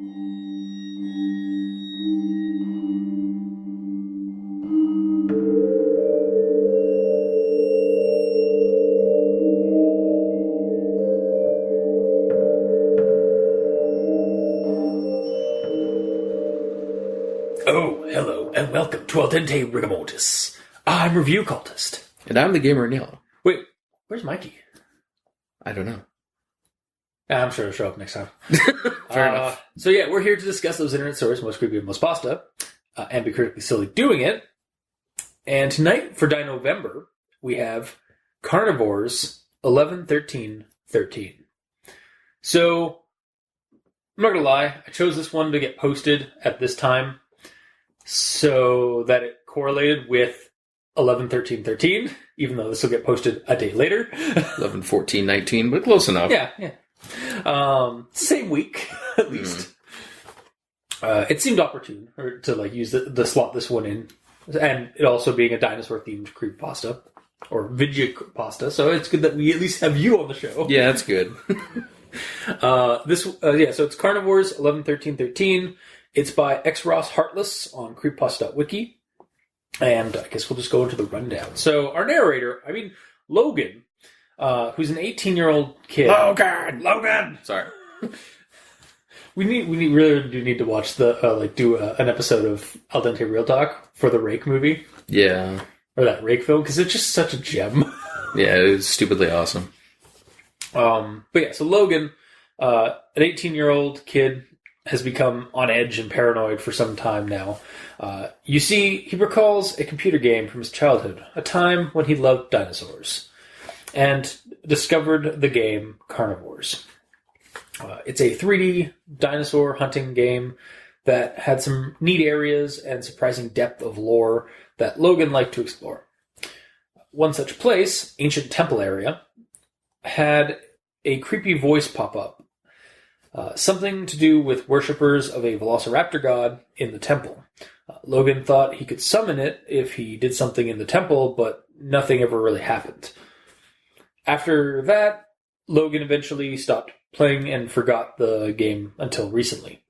Oh, hello, and welcome to Dente Rigamortis. I'm Review Cultist. And I'm the gamer in yellow. Wait, where's Mikey? I don't know. I'm sure it'll show up next time. Fair enough. So yeah, we're here to discuss those internet stories, most creepy and most pasta, and be critically silly doing it. And tonight, for Dinovember, we have Carnivores 11-13-13. So, I'm not going to lie, I chose this one to get posted at this time so that it correlated with 11-13-13, even though this will get posted a day later. 11-14-19, but close enough. Yeah. Same week, at least. It seemed opportune to use the slot this one in, and it also being a dinosaur-themed creepypasta, or vidya-pasta, so it's good that we at least have you on the show. Yeah, that's good. So it's Carnivores 11-13-13. It's by XrosHeartless on creepypasta.wikia. And I guess we'll just go into the rundown. So our narrator, Logan, who's an 18-year-old kid. Logan! Sorry. We really do need to watch an episode of Al Dente Real Talk for the Rake movie. Yeah. Or that Rake film, because it's just such a gem. Yeah, it was stupidly awesome. So Logan, an 18-year-old kid, has become on edge and paranoid for some time now. You see, he recalls a computer game from his childhood, a time when he loved dinosaurs, and discovered the game Carnivores. It's a 3D dinosaur hunting game that had some neat areas and surprising depth of lore that Logan liked to explore. One such place, Ancient Temple area, had a creepy voice pop up. Something to do with worshippers of a velociraptor god in the temple. Logan thought he could summon it if he did something in the temple, but nothing ever really happened. After that, Logan eventually stopped playing and forgot the game until recently.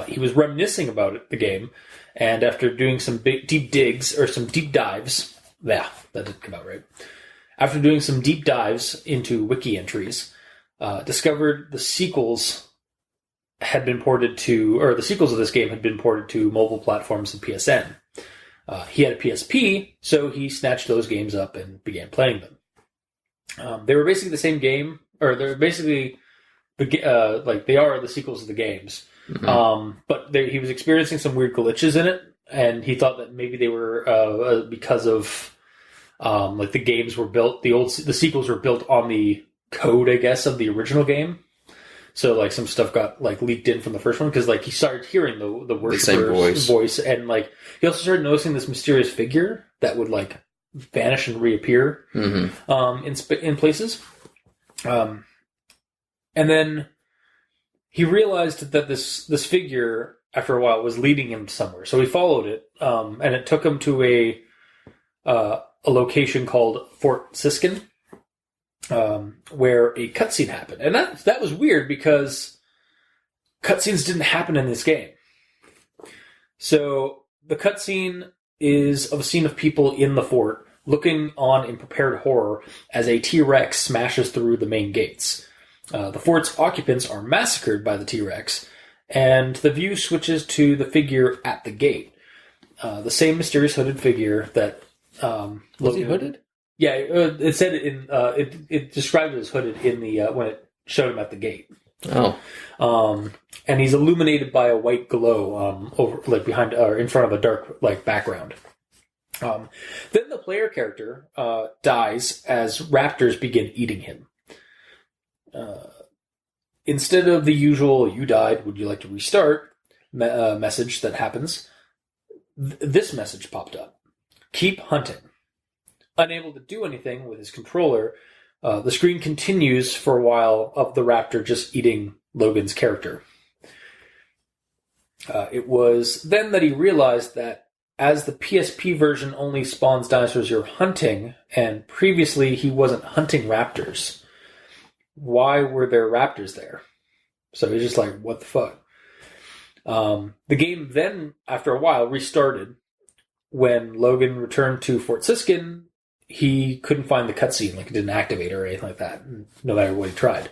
He was reminiscing about the game, and after doing some deep dives, that didn't come out right. After doing some deep dives into wiki entries, discovered the sequels of this game had been ported to mobile platforms and PSN. He had a PSP, so he snatched those games up and began playing them. They were basically the same game, or they're basically they are the sequels of the games. Mm-hmm. But he was experiencing some weird glitches in it, and he thought that maybe they were because of the games were built. The sequels were built on the code, I guess, of the original game. So some stuff got leaked in from the first one because he started hearing the worshiper's voice, and he also started noticing this mysterious figure that would vanish and reappear in places. And then he realized that this figure, after a while, was leading him somewhere. So he followed it, and it took him to a location called Fort Siskin, where a cutscene happened. And that was weird because cutscenes didn't happen in this game. So the cutscene is of a scene of people in the fort looking on in prepared horror as a T-Rex smashes through the main gates. The fort's occupants are massacred by the T-Rex, and the view switches to the figure at the gate. The same mysterious hooded figure that... was he hooded? Yeah, it said it described it as hooded in the when it showed him at the gate. Oh. And he's illuminated by a white glow over behind or in front of a dark background. Then the player character dies as raptors begin eating him. Instead of the usual "you died, would you like to restart" message that happens, this message popped up: "Keep hunting." Unable to do anything with his controller, the screen continues for a while of the raptor just eating Logan's character. It was then that he realized that as the PSP version only spawns dinosaurs you're hunting, and previously he wasn't hunting raptors, why were there raptors there? So he's just like, what the fuck? The game then, after a while, restarted. When Logan returned to Fort Siskin, he couldn't find the cutscene, like it didn't activate or anything like that, no matter what he tried.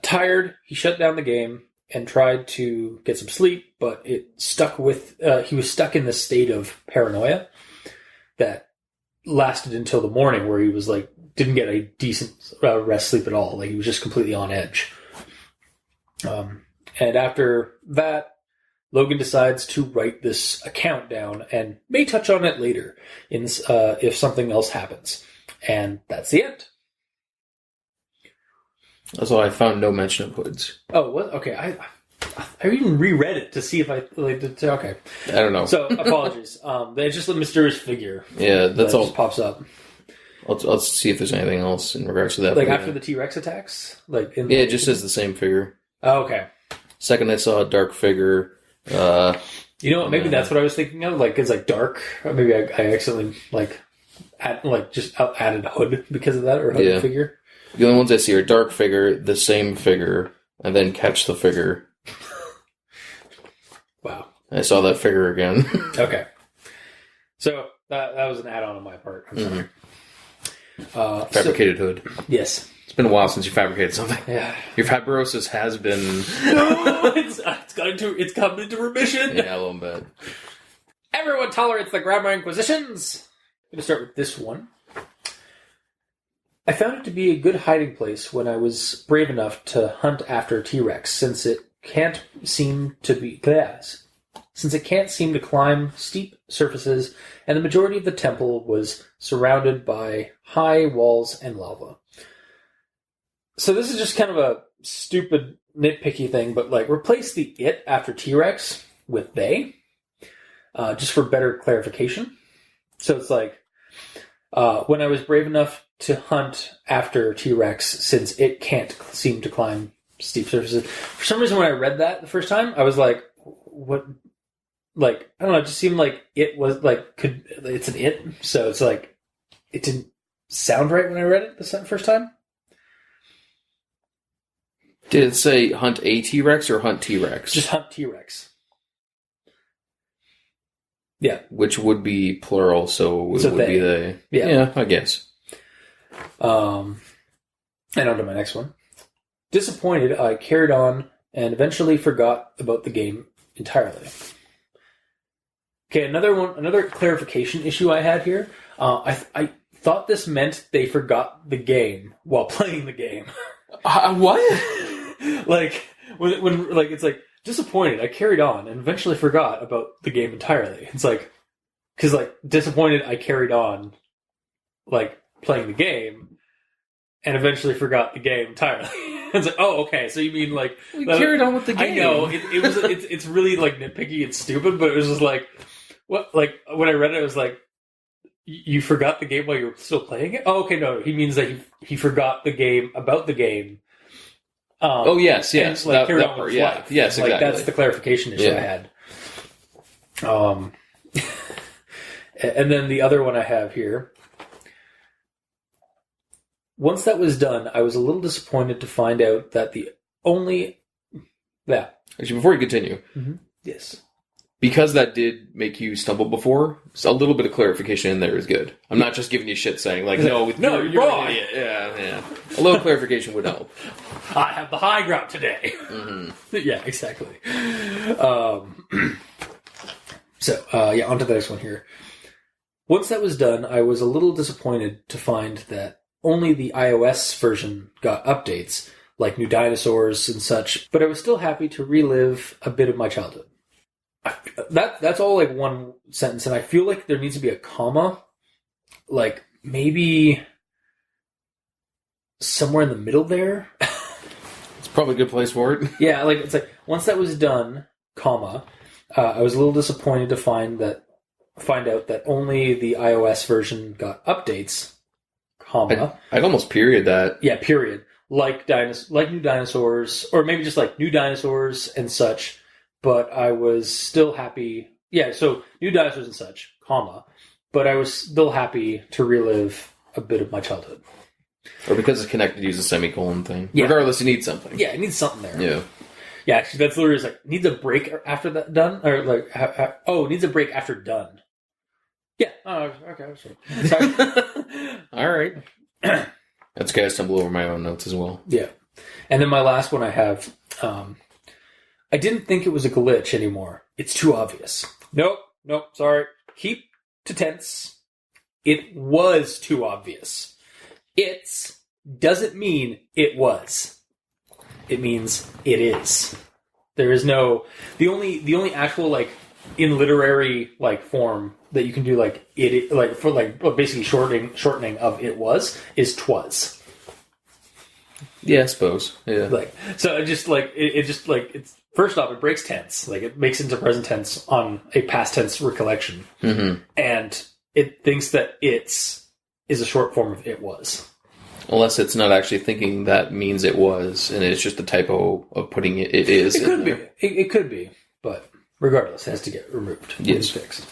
Tired, he shut down the game and tried to get some sleep, but he was stuck in this state of paranoia that lasted until the morning, where he was like, didn't get a decent rest sleep at all. Like, he was just completely on edge. And after that, Logan decides to write this account down and may touch on it later if something else happens. And that's the end. Also, I found no mention of hoods. Oh, what? Okay. I even reread it to see if I okay. I don't know. So apologies. It's just a mysterious figure. Yeah, that's all. Just pops up. Let's see if there's anything else in regards to that. Like after the T-Rex attacks, it just says the same figure. Oh, okay. Second, I saw a dark figure. You know what? Maybe that's what I was thinking of. Like, it's like dark. Or maybe I accidentally added hood because of that, or hooded figure. The only ones I see are dark figure, the same figure, and then catch the figure. Wow. I saw that figure again. Okay. So that was an add-on on my part. I'm sorry. Fabricated hood. Yes. It's been a while since you fabricated something. Yeah. Your fibrosis has been... No! It's come into remission! Yeah, a little bit. Everyone tolerates the Grammar Inquisitions! I'm going to start with this one. I found it to be a good hiding place when I was brave enough to hunt after T-Rex, since it can't seem to climb steep surfaces, and the majority of the temple was surrounded by high walls and lava. So this is just kind of a stupid, nitpicky thing, but replace the it after T-Rex with they, just for better clarification. So it's when I was brave enough to hunt after T-Rex, since it can't seem to climb steep surfaces. For some reason, when I read that the first time, I was like, what? I don't know, it just seemed like it was, it's an it, so it's it didn't sound right when I read it the first time. Did it say hunt a T-Rex or hunt T-Rex? Just hunt T-Rex. Yeah. Which would be plural, so it would be they. Yeah, I guess. And on to my next one. Disappointed, I carried on and eventually forgot about the game entirely. Okay, another clarification issue I had here. I thought this meant they forgot the game while playing the game. What? when it's disappointed, I carried on and eventually forgot about the game entirely. It's because disappointed, I carried on playing the game and eventually forgot the game entirely. It's oh, okay, so you mean we carried on with the game. I know it's really nitpicky and stupid, but it was just what when I read it, I was you forgot the game while you were still playing it? Oh, okay, no, he means that he forgot the game about the game. Yes, and, that part, yeah, life. Yes, exactly. That's the clarification issue I had. And then the other one I have here. Once that was done, I was a little disappointed to find out that Actually, before you continue, yes, because that did make you stumble before, so a little bit of clarification in there is good. I'm not just giving you shit saying no, you're wrong. an idiot. Yeah. A little clarification would help. I have the high ground today. Mm-hmm. Yeah, exactly. So, on to the next one here. Once that was done, I was a little disappointed to find that only the iOS version got updates, like new dinosaurs and such, but I was still happy to relive a bit of my childhood. That's all one sentence, and I feel like there needs to be a comma, maybe somewhere in the middle there. It's probably a good place for it. Yeah, it's once that was done, comma, I was a little disappointed to find out that only the iOS version got updates, comma. I'd almost period that. Yeah, period. Like new dinosaurs, or maybe just new dinosaurs and such. But I was still happy. Yeah, so new dinosaurs and such, comma. But I was still happy to relive a bit of my childhood. Or because it's connected, use a semicolon thing. Yeah. Regardless, you need something. Yeah, it needs something there. Yeah. Yeah, actually, that's literally like, needs a break after that done? Or like, needs a break after done. Yeah. Oh, okay. Sorry. All right. That's okay. I stumble over my own notes as well. Yeah. And then my last one I have, I didn't think it was a glitch anymore. It's too obvious. Nope, sorry. Keep to tense. It was too obvious. It's doesn't mean it was. It means it is. There is no the only actual like in literary like form that you can do like it like for like basically shortening of it was is twas. Yeah, I suppose. Yeah. Like so it just like it just like it's first off it breaks tense. Like it makes it into present tense on a past tense recollection. Mm-hmm. And it thinks that it's is a short form of it was. Unless it's not actually thinking that means it was, and it's just a typo of putting it is. It could be. It could be. But regardless, it has to get removed. Yes. It's fixed.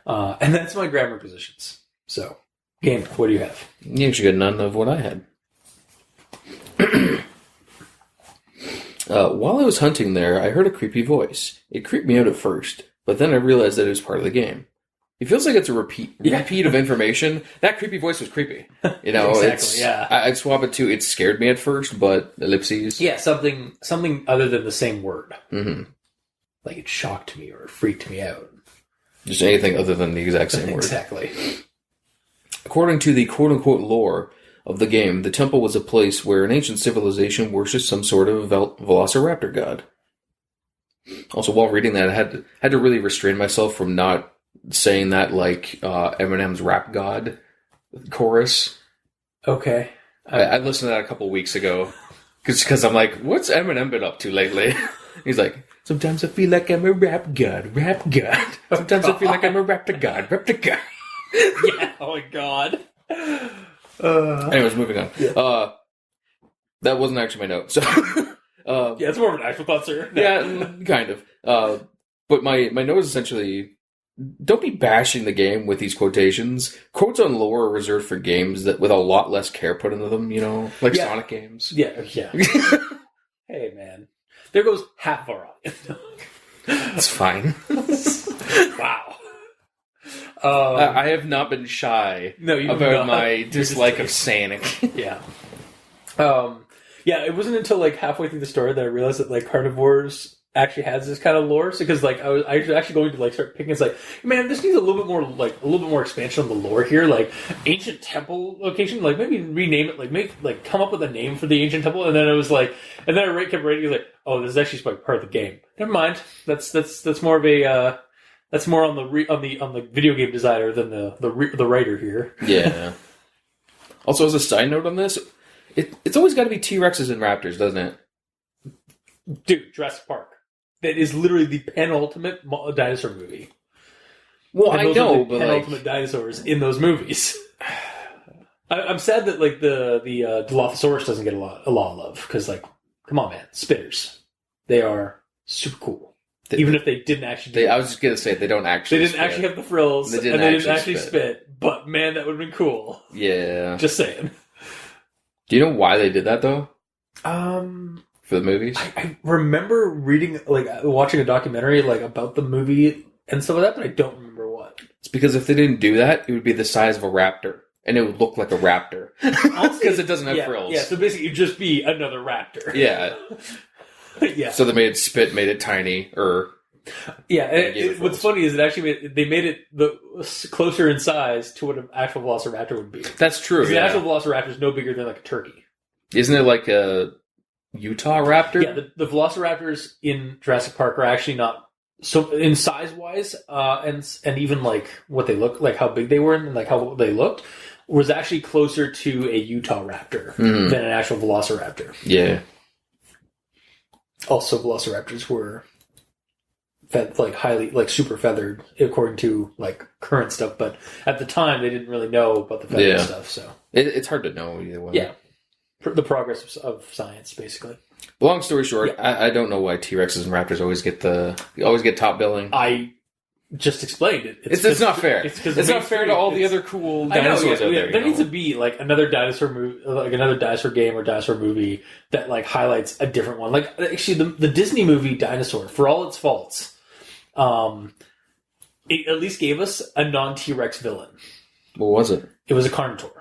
And that's my grammar positions. So, Gamer, what do you have? You actually got none of what I had. While I was hunting there, I heard a creepy voice. It creeped me out at first, but then I realized that it was part of the game. It feels like it's a repeat of information. That creepy voice was creepy. You know, Exactly, yeah. I'd swap it to it scared me at first, but ellipses. Yeah, something other than the same word. Mm-hmm. Like it shocked me or freaked me out. Just anything other than the exact same word. Exactly. According to the quote-unquote lore of the game, the temple was a place where an ancient civilization worshipped some sort of velociraptor god. Also, while reading that, I had to really restrain myself from not saying that like Eminem's Rap God chorus. Okay. I listened to that a couple weeks ago because I'm like, what's Eminem been up to lately? He's like, sometimes I feel like I'm a rap god. Sometimes I feel like I'm a rap god. Yeah, oh my god. Anyways, moving on. Yeah. That wasn't actually my note. So, yeah, it's more of an actual thought, sir. No. Yeah, kind of. But my note is essentially, don't be bashing the game with these quotations. Quotes on lore are reserved for games that with a lot less care put into them, you know? Like Sonic games. Yeah. Hey, man. There goes half our audience. That's fine. Wow. I have not been shy about my dislike of Sonic. Yeah. Yeah, it wasn't until like halfway through the story that I realized that like Carnivores actually has this kind of lore. So, because like I was actually going to like start picking. It's like, man, this needs a little bit more expansion on the lore here. Like ancient temple location, like maybe rename it. Like come up with a name for the ancient temple. And then it was like, and then I kept reading like, oh, this is actually like part of the game. Never mind. That's more of a that's more on the video game designer than the writer here. Yeah. Also, as a side note on this, it's always got to be T-Rexes and Raptors, doesn't it? Dude, Jurassic Park. That is literally the penultimate dinosaur movie. Well, and I know, but penultimate dinosaurs in those movies. I'm sad that like the Dilophosaurus doesn't get a lot of love because like, come on, man, spitters, they are super cool. Even if they didn't actually, I was just gonna say they don't actually. They didn't actually have the frills, and they didn't actually spit. But man, that would have been cool. Yeah, just saying. Do you know why they did that though? For the movies, I remember reading, like, watching a documentary, like, about the movie and stuff like that, but I don't remember what. It's because if they didn't do that, it would be the size of a raptor, and it would look like a raptor because it doesn't have frills. Yeah, so basically, it'd just be another raptor. Yeah, yeah. So they made it spit, made it tiny, yeah. What's funny is they made it closer in size to what an actual velociraptor would be. That's true. The actual velociraptor is no bigger than like a turkey. Isn't it like a Utah raptor? Yeah, the velociraptors in Jurassic Park are actually not so in size wise, and even like what they look like, how big they were, and like how they looked, was actually closer to a Utah raptor than an actual velociraptor. Yeah. Also, velociraptors were highly super feathered according to like current stuff, but at the time they didn't really know about the feathered stuff. So it's hard to know either way. Yeah. The progress of science, basically. Long story short, I don't know why T-Rexes and Raptors always get top billing. I just explained it. It's not fair. It's not fair to all the other cool dinosaurs out there. There needs to be like another dinosaur movie, like another dinosaur game or dinosaur movie that like highlights a different one. Like actually, the Disney movie Dinosaur, for all its faults, it at least gave us a non-T-Rex villain. What was it? It was a Carnotaur.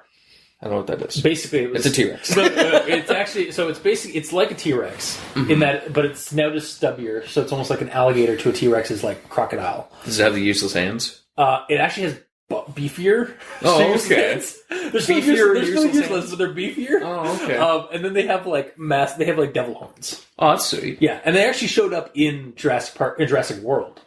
I don't know what that is. Basically, it's a T-Rex. It's actually it's like a T-Rex in that, but it's now just stubbier. So it's almost like an alligator to a T-Rex is like a crocodile. Does it have the useless hands? It actually has beefier. Oh, okay. They're still useless, but they're beefier. Oh, okay. And then they have like They have like devil horns. Oh, that's sweet. Yeah, and they actually showed up in Jurassic World.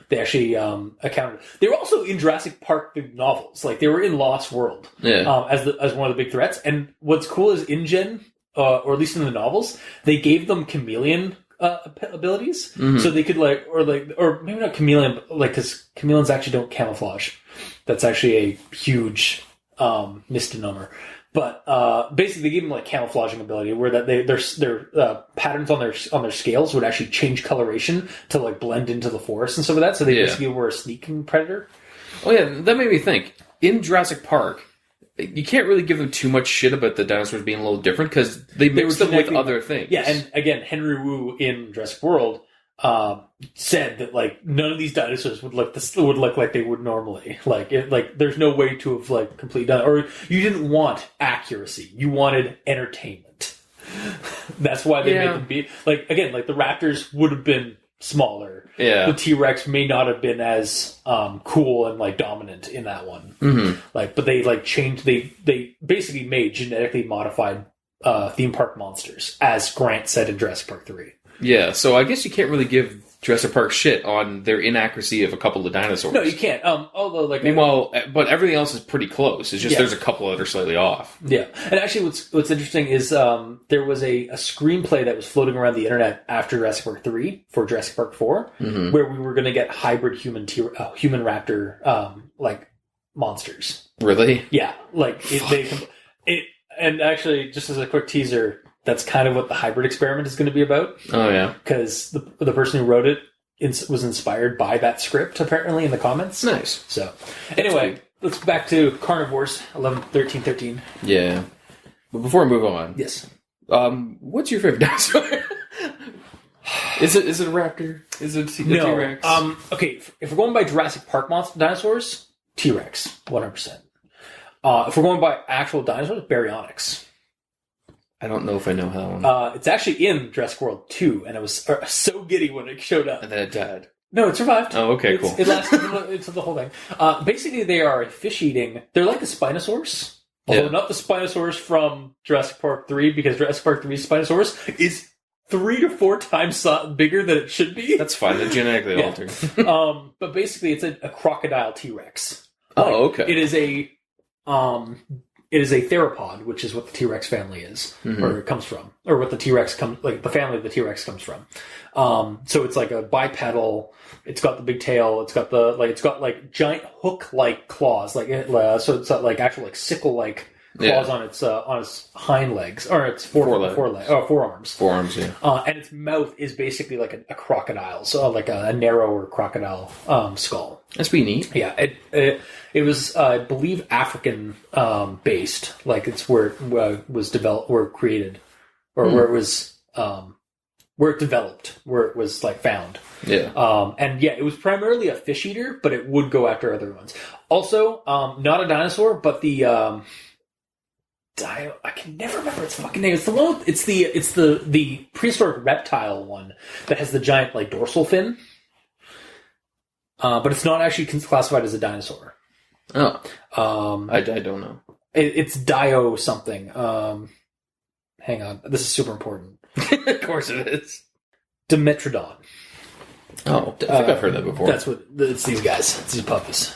They actually accounted. They were also in Jurassic Park the novels. Like they were in Lost World as one of the big threats. And what's cool is InGen, or at least in the novels, they gave them chameleon abilities, so they could or maybe not chameleon, but like because chameleons actually don't camouflage. That's actually a huge misnomer. But basically, they gave them like camouflaging ability, where that their patterns on their scales would actually change coloration to like blend into the forest and stuff like that. So they basically were a sneaking predator. Oh yeah, that made me think. In Jurassic Park, you can't really give them too much shit about the dinosaurs being a little different because they mixed them with other things. Yeah, and again, Henry Wu in Jurassic World said that like none of these dinosaurs would look like they would normally. Like there's no way to have like completely done it. Or you didn't want accuracy, you wanted entertainment. That's why they made them be like again, like the raptors would have been smaller. Yeah, the T-Rex may not have been as cool and like dominant in that one. Like, but they like changed. They basically made genetically modified theme park monsters, as Grant said in Jurassic Park 3. Yeah, so I guess you can't really give Jurassic Park shit on their inaccuracy of a couple of dinosaurs. No, you can't. Although, like, meanwhile, but everything else is pretty close. It's just there's a couple that are slightly off. Yeah, and actually, what's interesting is there was a screenplay that was floating around the internet after Jurassic Park 3 for Jurassic Park 4, where we were going to get hybrid human raptor like monsters. Really? Yeah, like and actually, just as a quick teaser. That's kind of what the hybrid experiment is going to be about. Oh, yeah. Because the person who wrote it was inspired by that script, apparently, in the comments. Nice. So, anyway, let's back to Carnivores, 11, 13, 13. Yeah. But before we move on. Yes. What's your favorite dinosaur? Is it a raptor? Is it a T-Rex? Okay, if we're going by Jurassic Park dinosaurs, T-Rex, 100%. If we're going by actual dinosaurs, Baryonyx. I don't know if I know that one. It's actually in Jurassic World 2, and it was so giddy when it showed up. And then it died. No, it survived. Oh, okay, cool. It lasted into the whole thing. Basically, they are a fish-eating... They're like a Spinosaurus. Although not the Spinosaurus from Jurassic Park 3, because Jurassic Park 3's Spinosaurus is 3 to 4 times bigger than it should be. That's fine. They're genetically altered. But basically, it's a crocodile T-Rex. Oh, okay. It is a... It is a theropod, which is what the T-Rex family is, or it comes from, or what the T-Rex the family of the T-Rex comes from. So it's like a bipedal. It's got the big tail. It's got giant hook-like claws, so it's got like actual like sickle-like claws on its hind legs or its forearms. Forearms, yeah. And its mouth is basically like a crocodile, so like a narrower crocodile skull. That's pretty neat. Yeah, it was, I believe, African based. Like it's where it was developed, where it created, or where it was, where it developed, where it was like found. Yeah. And yeah, it was primarily a fish eater, but it would go after other ones. Also, not a dinosaur, but the I can never remember its fucking name. It's the one. It's the prehistoric reptile one that has the giant like dorsal fin. But it's not actually classified as a dinosaur. Oh. I don't know. It's Dio something. Hang on. This is super important. Of course it is. Dimetrodon. Oh, I think I've heard that before. It's these guys. It's these puppies.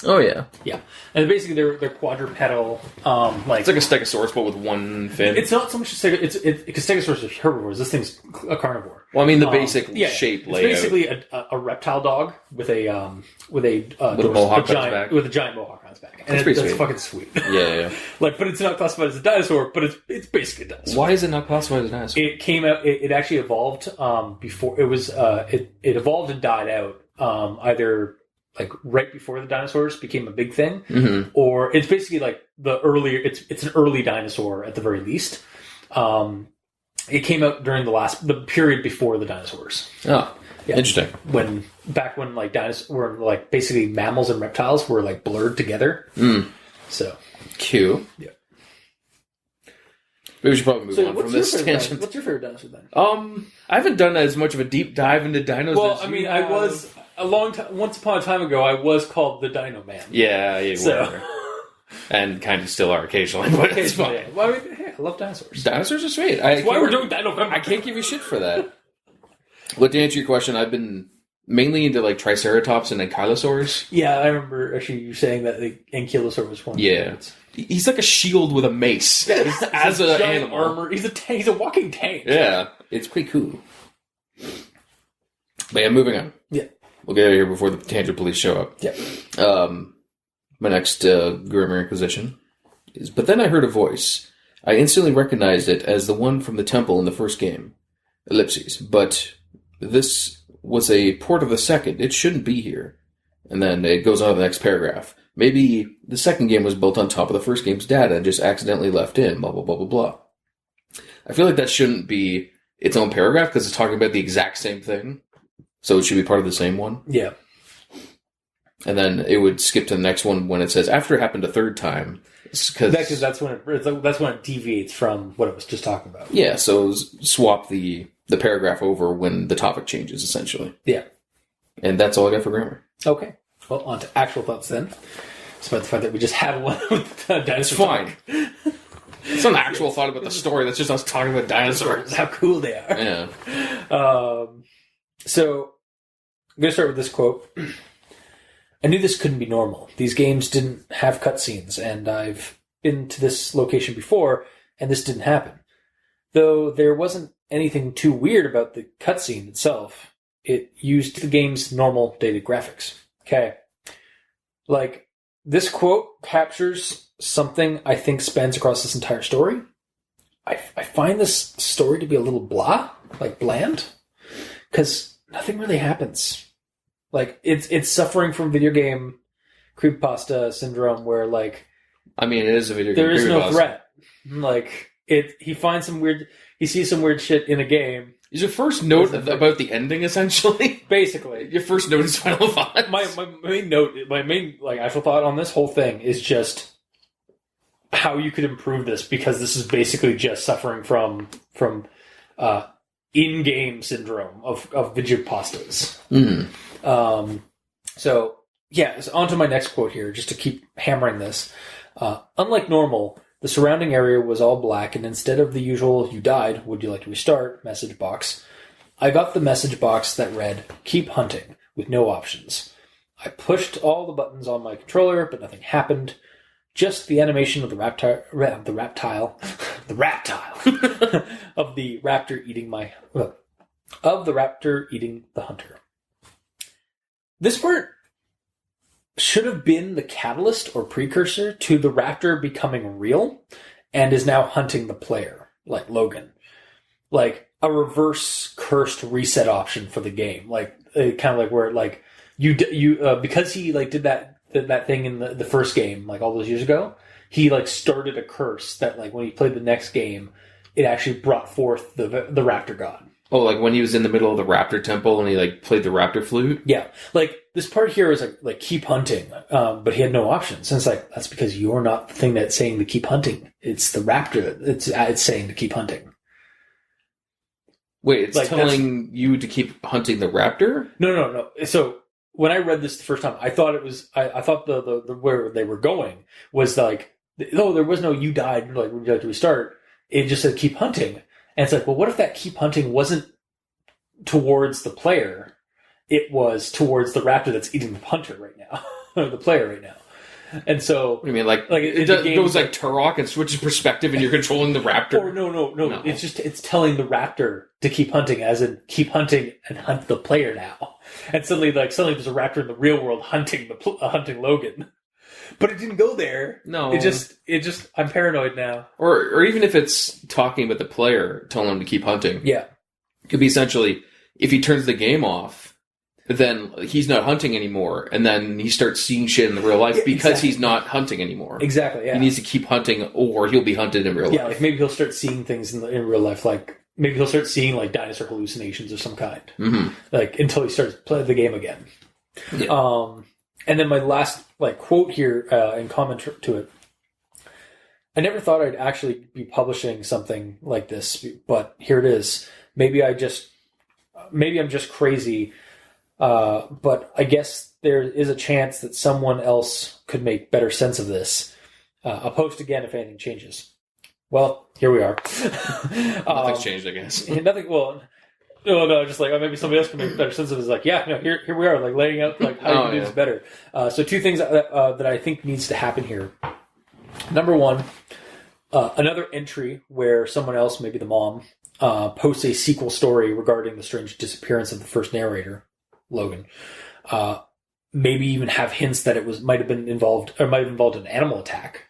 Oh, yeah. Yeah. And basically they're quadrupedal, It's like a stegosaurus, but with one fin. It's not so much because stegosaurus are herbivores. This thing's a carnivore. Well, I mean, the basic shape layout. It's basically a reptile dog with a giant mohawk on its back. And that's fucking sweet. Yeah. But it's not classified as a dinosaur, but it's basically a dinosaur. Why is it not classified as a dinosaur? It came out, it actually evolved, before, it was, it evolved and died out either like right before the dinosaurs became a big thing, Mm-hmm. or it's basically like it's an early dinosaur at the very least. It came out during the period before the dinosaurs. Oh, Yeah. interesting. Back when like dinosaurs were like basically mammals and reptiles were like blurred together. So Cute. Yeah. Maybe we should probably move on from this tangent. What's your favorite dinosaur then? I haven't done as much of a deep dive into dinos. Well, as I you mean, have. I was a long time. Once upon a time ago, I was called the Dino Man. Yeah, you So- were. And kind of still are occasionally, but it's fine. Yeah. Well, I mean, hey, I love dinosaurs. Dinosaurs are sweet. That's why we're doing Dino Man. I can't give you shit for that. But to answer your question, I've been mainly into like Triceratops and Ankylosaurs. Yeah, I remember actually you saying that the Ankylosaur was one. Yeah. He's like a shield with a mace as an giant animal. armor. He's a walking tank. Yeah, it's pretty cool. But yeah, moving on. Yeah. We'll get out of here before the tangent police show up. Yeah. My next Grimmer Inquisition is, but then I heard a voice. I instantly recognized it as the one from the temple in the first game. Ellipses. But this was a port of the second. It shouldn't be here. And then it goes on to the next paragraph. Maybe the second game was built on top of the first game's data and just accidentally left in, blah, blah, blah, blah, blah. I feel like that shouldn't be its own paragraph because it's talking about the exact same thing. So it should be part of the same one. Yeah. And then it would skip to the next one when it says, after it happened a third time. Because that's when it deviates from what it was just talking about. Yeah, so swap the paragraph over when the topic changes, essentially. Yeah. And that's all I got for grammar. Okay. Well, on to actual thoughts then. Despite the fact that we just had one with dinosaurs. It's fine. It's not an actual thought about the story. That's just us talking about dinosaurs. How cool they are. Yeah. So, I'm going to start with this quote. I knew this couldn't be normal. These games didn't have cutscenes, and I've been to this location before, and this didn't happen. Though there wasn't anything too weird about the cutscene itself, it used the game's normal dated graphics. Okay. Like, this quote captures something I think spans across this entire story. I find this story to be a little bland, because nothing really happens. Like, it's suffering from video game creepypasta syndrome where, like... I mean, it is a video game. There is no threat. Like, he sees some weird shit in a game. Is your first note about the ending, essentially? Basically. Your first note is Final Thoughts? My main actual thought on this whole thing is just how you could improve this, because this is basically just suffering from in-game syndrome of video pastas. Mm-hmm. So on to my next quote here, just to keep hammering this. Unlike normal, the surrounding area was all black, and instead of the usual "you died, would you like to restart" message box, I got the message box that read, "Keep hunting," with no options. I pushed all the buttons on my controller, but nothing happened. Just the animation of the raptile of the raptor eating the hunter. This part should have been the catalyst or precursor to the raptor becoming real and is now hunting the player, like Logan. Like a reverse cursed reset option for the game. Like kind of like where like you because he like did that thing in the first game like all those years ago, he like started a curse that like when he played the next game, it actually brought forth the raptor god. Oh, like when he was in the middle of the raptor temple and he like played the raptor flute? Yeah. Like this part here is like keep hunting, but he had no options. And it's like, that's because you're not the thing that's saying to keep hunting. It's the raptor. It's saying to keep hunting. Wait, it's like, telling you to keep hunting the raptor? No. So when I read this the first time, I thought it was, I thought the where they were going was like, no, there was no "you died, like would you like to restart." It just said keep hunting. And it's like, well, what if that keep hunting wasn't towards the player? It was towards the raptor that's eating the hunter right now, or the player right now. And so, What do you mean, like it goes like Turok and switches perspective, and you're controlling the raptor? Or no. It's telling the raptor to keep hunting, as in keep hunting and hunt the player now. And suddenly there's a raptor in the real world hunting Logan. But it didn't go there. No, it just. I'm paranoid now. Or even if it's talking about the player, telling him to keep hunting. Yeah, it could be essentially if he turns the game off, then he's not hunting anymore, and then he starts seeing shit in the real life because he's not hunting anymore. Exactly, yeah. He needs to keep hunting, or he'll be hunted in real life. Yeah, like maybe he'll start seeing things in real life, like maybe he'll start seeing like dinosaur hallucinations of some kind, like until he starts playing the game again. Yeah. And then my last like quote here and comment to it. I never thought I'd actually be publishing something like this, but here it is. Maybe I'm just crazy. But I guess there is a chance that someone else could make better sense of this. I'll post again if anything changes. Well, here we are. Nothing's changed, I guess. Nothing. Well, no, just like maybe somebody else can make better sense of this. Like, yeah, no, here we are, like laying out like how you can do this better. So two things that I think needs to happen here. Number one, another entry where someone else, maybe the mom, posts a sequel story regarding the strange disappearance of the first narrator, Logan. Maybe even have hints that it might have involved an animal attack.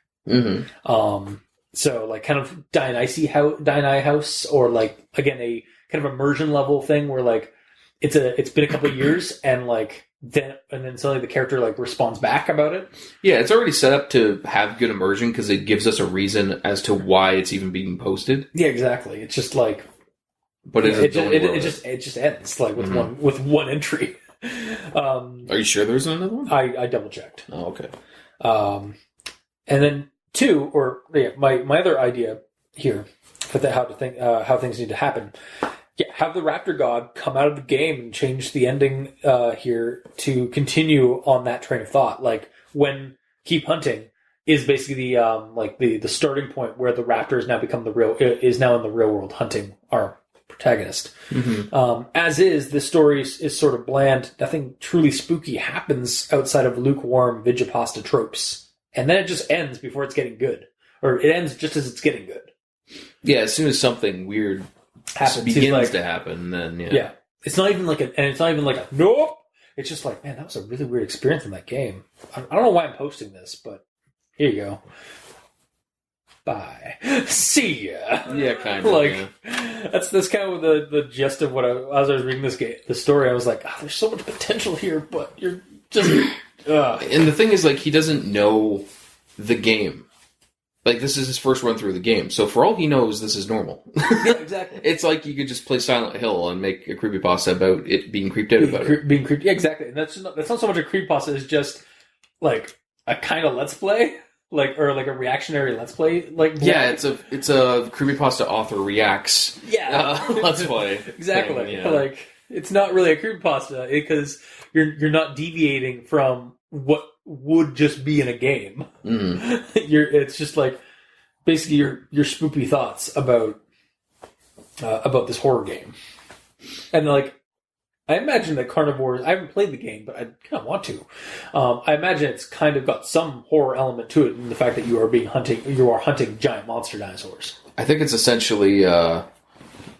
So like kind of Dionysus House, or like again a kind of immersion level thing where like it's been a couple of years and then suddenly the character like responds back about it. Yeah, it's already set up to have good immersion because it gives us a reason as to why it's even being posted. Yeah, exactly. It's just like, but it just ends like with one entry. Are you sure there's another one? I double checked. Oh, okay. And then two, my other idea here for how things need to happen. Yeah, have the Raptor God come out of the game and change the ending here to continue on that train of thought. Like when Keep Hunting is basically the starting point where the Raptor has now become is now in the real world hunting our protagonist. As is, this story is sort of bland. Nothing truly spooky happens outside of lukewarm Vigipasta tropes. And then it just ends before it's getting good. Or it ends just as it's getting good. Yeah, as soon as something weird begins to happen, then yeah. It's not even like a nope. It's just like, man, that was a really weird experience in that game. I don't know why I'm posting this, but here you go. Bye. See ya. Yeah, kind of. That's kind of the gist of what as I was reading the story. I was like, there's so much potential here, but you're just. And the thing is, like, he doesn't know the game. Like, this is his first run through the game, so for all he knows, this is normal. Yeah, exactly. It's like you could just play Silent Hill and make a creepypasta about it being creeped out about it. Being creeped, yeah, exactly. And that's not so much a creepypasta, it's just, like, a kind of let's play, or a reactionary let's play, Yeah, it's a creepypasta author reacts. Yeah. Let's play. Exactly. Thing, yeah. Like, it's not really a creepypasta, because you're not deviating from what would just be in a game. It's just like basically your spoopy thoughts about this horror game. And like, I imagine that Carnivores, I haven't played the game, but I kind of want to. I imagine it's kind of got some horror element to it in the fact that you are hunting giant monster dinosaurs. I think it's essentially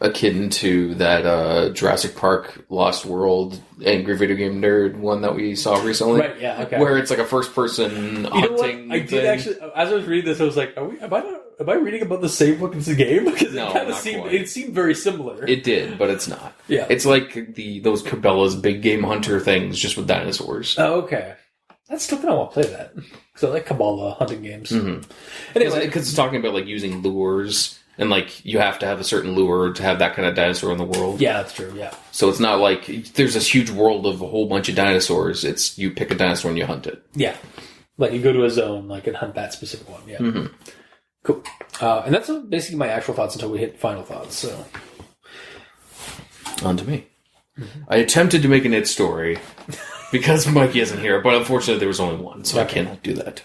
akin to that Jurassic Park Lost World Angry Video Game Nerd one that we saw recently. Right, yeah, okay. Where it's like a first-person hunting I did actually, as I was reading this, I was like, am I reading about the same book as the game? Because it seemed very similar. It did, but it's not. Yeah. It's like those Cabela's Big Game Hunter things, just with dinosaurs. Oh, okay. That's still kind of want to play that. Because I like Kabbalah hunting games. Anyway, because it's talking about like using lures. And, like, you have to have a certain lure to have that kind of dinosaur in the world. Yeah, that's true, yeah. So it's not like there's this huge world of a whole bunch of dinosaurs. It's you pick a dinosaur and you hunt it. Yeah. Like, you go to a zone, and hunt that specific one, yeah. Cool. And that's basically my actual thoughts until we hit final thoughts, so. On to me. I attempted to make an it story because Mikey isn't here, but unfortunately there was only one, so I cannot do that.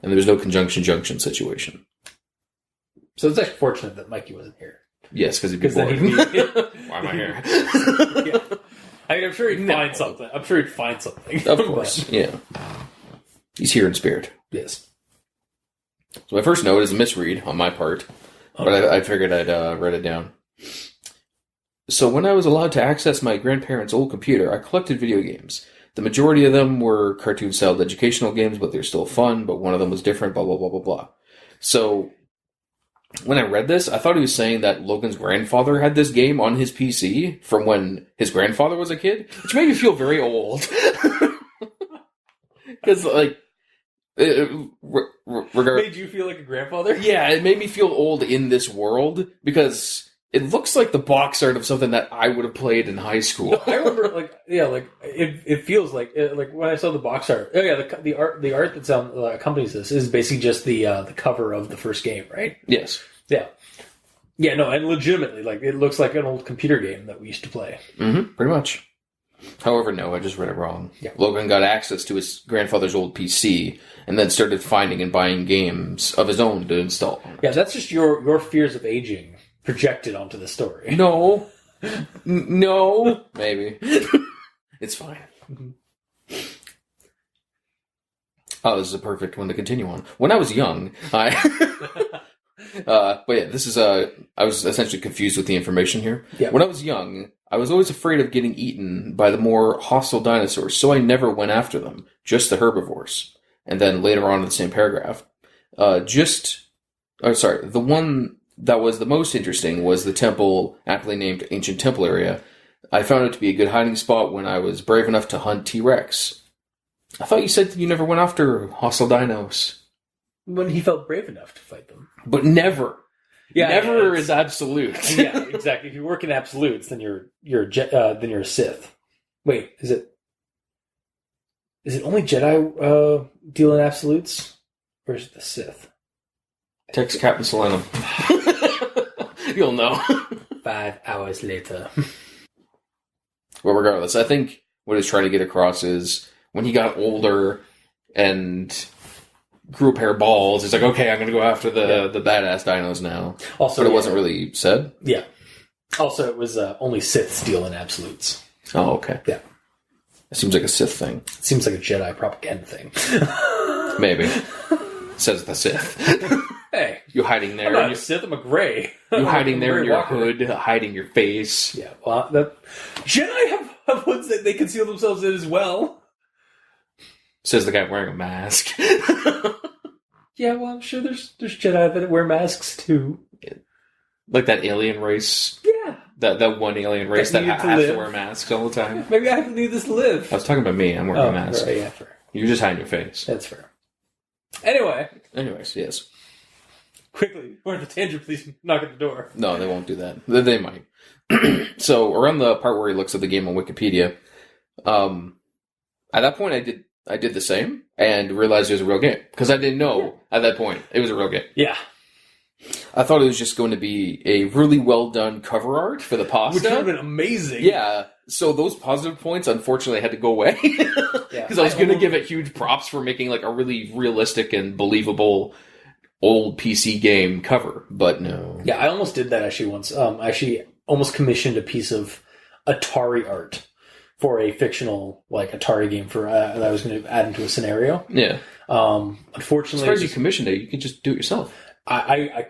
And there was no conjunction junction situation. So it's actually fortunate that Mikey wasn't here. Yes, because he'd be bored. Why am I here? Yeah. I mean, I'm sure he'd find something. Of course, yeah. He's here in spirit. Yes. So my first note is a misread on my part, but I figured I'd write it down. So when I was allowed to access my grandparents' old computer, I collected video games. The majority of them were cartoon-styled educational games, but they're still fun, but one of them was different, blah, blah, blah, blah, blah. So when I read this, I thought he was saying that Logan's grandfather had this game on his PC from when his grandfather was a kid, which made me feel very old. Because, like, made you feel like a grandfather? Yeah, it made me feel old in this world because it looks like the box art of something that I would have played in high school. I remember, it feels like when I saw the box art. Oh yeah, the art that accompanies this is basically just the cover of the first game, right? Yes. Yeah. Yeah, no, and legitimately, like, it looks like an old computer game that we used to play. Mm-hmm, pretty much. However, no, I just read it wrong. Yeah. Logan got access to his grandfather's old PC and then started finding and buying games of his own to install. Yeah, that's just your fears of aging projected onto the story. No. No. Maybe. It's fine. Mm-hmm. Oh, this is a perfect one to continue on. When I was young, but yeah, this is I was essentially confused with the information here. Yeah. When I was young, I was always afraid of getting eaten by the more hostile dinosaurs, so I never went after them, just the herbivores. And then later on in the same paragraph, the one that was the most interesting was the temple, aptly named Ancient Temple area. I found it to be a good hiding spot when I was brave enough to hunt T-Rex. I thought you said that you never went after hostile dinos. When he felt brave enough to fight them. But never. Yeah, never is absolute. Yeah, exactly. If you work in absolutes, then you're a Sith. Wait, is it only Jedi deal in absolutes, or is it the Sith? Text Captain Solenum. You'll know. 5 hours later. Well, regardless, I think what he's trying to get across is when he got older and grew a pair of balls, he's like, okay, I'm going to go after the badass dinos now. Also, but it wasn't really said? Yeah. Also, it was only Siths deal in absolutes. Oh, okay. Yeah. It seems like a Sith thing. It seems like a Jedi propaganda thing. Maybe. Says the Sith. Hey. You hiding there. I'm not a Sith, I'm a Gray. You hiding there in your Walker. hood, hiding your face. Yeah, well, Jedi have hoods that they conceal themselves in as well. Says the guy wearing a mask. Yeah, well, I'm sure there's Jedi that wear masks too. Like that alien race. Yeah. That one alien race that has to wear masks all the time. Maybe I need this to live. I was talking about me. I'm wearing a mask. Right, yeah, fair. You're just hiding your face. That's fair. Anyways, yes. Quickly, we're at the tangent. Please knock at the door. No, they won't do that. They might. So around the part where he looks at the game on Wikipedia, at that point I did the same and realized it was a real game because I didn't know at that point it was a real game. Yeah. I thought it was just going to be a really well done cover art for the pasta. Which would have been amazing. Yeah. So those positive points, unfortunately, had to go away. Because I was going to give it huge props for making like a really realistic and believable old PC game cover. But no. Yeah, I almost did that actually once. I actually almost commissioned a piece of Atari art for a fictional like Atari game for that I was going to add into a scenario. Yeah. Unfortunately, as far as you commissioned it, you could just do it yourself. I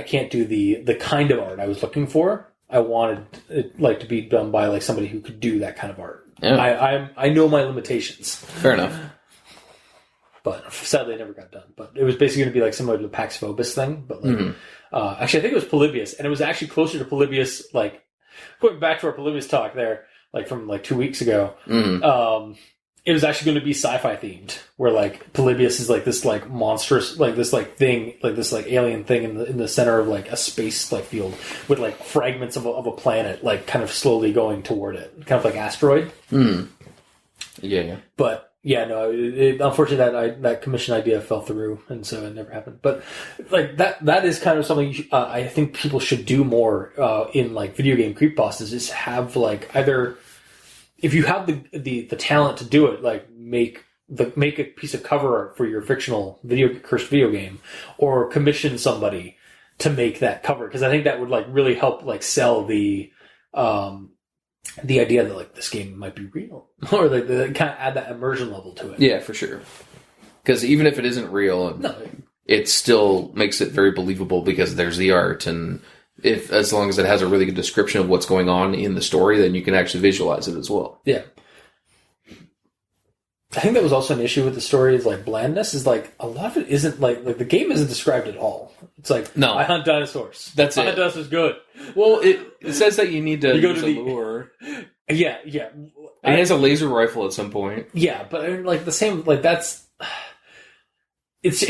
can't do the kind of art I was looking for. I wanted it like to be done by like somebody who could do that kind of art. Yeah. I know my limitations. Fair enough. But sadly, it never got done. But it was basically going to be like similar to the Pax Phobos thing. But like, actually, I think it was Polybius, and it was actually closer to Polybius. Like going back to our Polybius talk there, like from like 2 weeks ago. It was actually going to be sci-fi themed, where like Polybius is like this like monstrous like this like thing like this like alien thing in the center of like a space like field with like fragments of a planet like kind of slowly going toward it, kind of like asteroid. Yeah. But yeah, no. Unfortunately, that commission idea fell through, and so it never happened. But like that is kind of something I think people should do more in like video game creepypastas. Is have like either. If you have the talent to do it, like make a piece of cover art for your fictional cursed video game, or commission somebody to make that cover, because I think that would like really help like sell the idea that like this game might be real, or like kind of add that immersion level to it. Yeah, for sure. Because even if it isn't real, it still makes it very believable because there's the art and. As long as it has a really good description of what's going on in the story, then you can actually visualize it as well. Yeah. I think that was also an issue with the story is like blandness is like a lot of it isn't like the game isn't described at all. It's like No. I hunt dinosaurs. That's I it. hunt dinosaurs good. Well, it says that you need to You go use to a the- lure. Yeah. And he has a laser rifle at some point. Yeah, but I mean, like the same like that's it's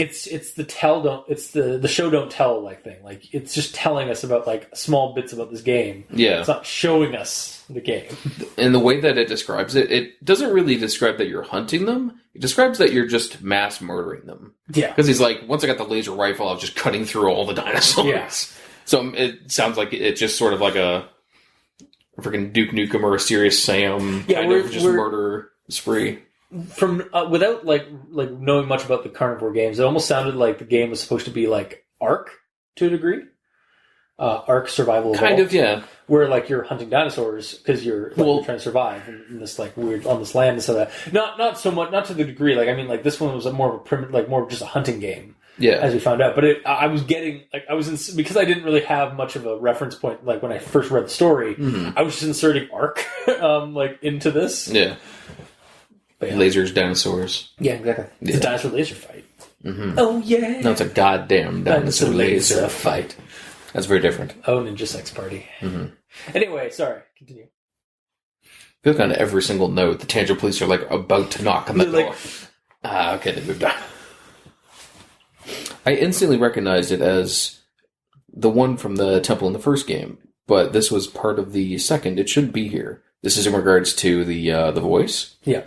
the the show don't tell like thing. Like it's just telling us about like small bits about this game. Yeah. It's not showing us the game. And the way that it describes it, it doesn't really describe that you're hunting them. It describes that you're just mass murdering them. Yeah. Because he's like, once I got the laser rifle, I was just cutting through all the dinosaurs. Yeah. So it sounds like it's just sort of like a freaking Duke Nukem or a Serious Sam kind of just murder spree. From without like knowing much about the Carnivore games, it almost sounded like the game was supposed to be like Ark to a degree. Ark Survival Kind Evolved, of, yeah. where like you're hunting dinosaurs because you're trying to survive in this like weird on this land and stuff. Like that. Not so much, not to the degree. Like I mean, like this one was more of a primitive, like more of just a hunting game. Yeah. As we found out, but I was getting like because I didn't really have much of a reference point. Like when I first read the story, I was just inserting Ark like into this. Yeah. But yeah. Lasers, dinosaurs. Yeah, exactly. It's Yeah. a dinosaur laser fight. Mm-hmm. Oh yeah. No, it's a goddamn dinosaur laser fight. That's very different. Oh, Ninja Sex Party. Mm-hmm. Anyway, sorry. Continue. Feels kind of every single note. The Tangier police are like about to knock on the They're door. Okay, they moved on. I instantly recognized it as the one from the temple in the first game, but this was part of the second. It shouldn't be here. This is in regards to the voice. Yeah.